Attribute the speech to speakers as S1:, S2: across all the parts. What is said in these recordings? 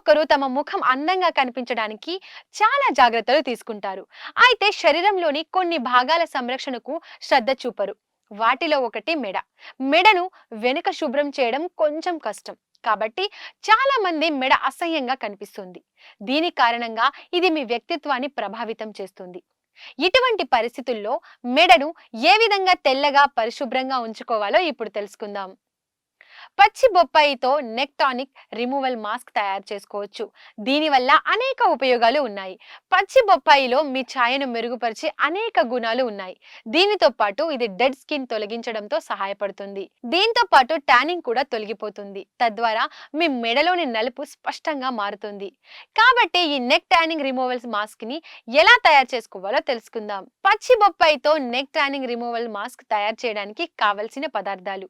S1: ఒక్కరు తమ ముఖం అందంగా కనిపించడానికి చాలా జాగ్రత్తలు తీసుకుంటారు. అయితే శరీరంలోని కొన్ని భాగాల సంరక్షణకు శ్రద్ధ చూపరు. వాటిలో ఒకటి మెడ. మెడను వెనుక శుభ్రం చేయడం కొంచెం కష్టం. కాబట్టి చాలా మంది మెడ అసహ్యంగా కనిపిస్తుంది. దీని కారణంగా ఇది మీ వ్యక్తిత్వాన్ని ప్రభావితం చేస్తుంది. ఇటువంటి పరిస్థితుల్లో మెడను ఏ విధంగా తెల్లగా పరిశుభ్రంగా ఉంచుకోవాలో ఇప్పుడు తెలుసుకుందాం. పచ్చి బొప్పాయితో నెక్ టానిక్ రిమూవల్ మాస్క్ తయారు చేసుకోవచ్చు. దీనివల్ల అనేక ఉపయోగాలు ఉన్నాయి. పచ్చి బొప్పాయిలో మీ ఛాయను మెరుగుపరిచే అనేక గుణాలు ఉన్నాయి. దీనితో పాటు ఇది డెడ్ స్కిన్ తొలగించడంతో సహాయపడుతుంది. దీంతో పాటు ట్యానింగ్ కూడా తొలగిపోతుంది. తద్వారా మీ మెడలోని నలుపు స్పష్టంగా మారుతుంది. కాబట్టి ఈ నెక్ ట్యానింగ్ రిమూవల్ మాస్క్ ని ఎలా తయారు చేసుకోవాలో తెలుసుకుందాం. పచ్చి బొప్పాయితో నెక్ ట్యానింగ్ రిమూవల్ మాస్క్ తయారు చేయడానికి కావలసిన పదార్థాలు.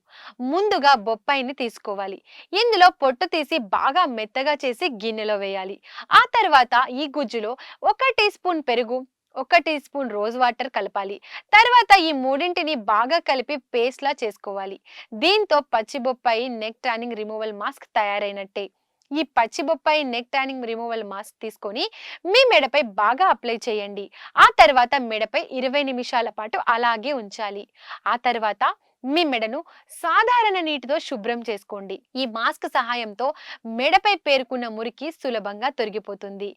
S1: ముందుగా బొప్పాయిని తీసుకోవాలి. ఇందులో పొట్టు తీసి బాగా మెత్తగా చేసి గిన్నెలో వేయాలి. ఆ తర్వాత ఈ గుజ్జులో 1 టీ స్పూన్ పెరుగు, 1 టీ స్పూన్ రోజ్ వాటర్ కలపాలి. తర్వాత ఈ మూడింటిని బాగా కలిపి పేస్ట్ లా చేసుకోవాలి. దీంతో పచ్చి బొప్పాయి నెక్ ట్యానింగ్ రిమూవల్ మాస్క్ తయారైనట్టే. ఈ పచ్చి బొప్పాయి నెక్ ట్యానింగ్ రిమూవల్ మాస్క్ తీసుకొని మీ మెడపై బాగా అప్లై చేయండి. ఆ తర్వాత మెడపై 20 నిమిషాల పాటు అలాగే ఉంచాలి. ఆ తర్వాత మీ మెడను సాధారణ నీటితో శుభ్రం చేసుకోండి. ఈ మాస్క్ సహాయంతో మెడపై పేరుకున్న మురికి సులభంగా తొలగిపోతుంది.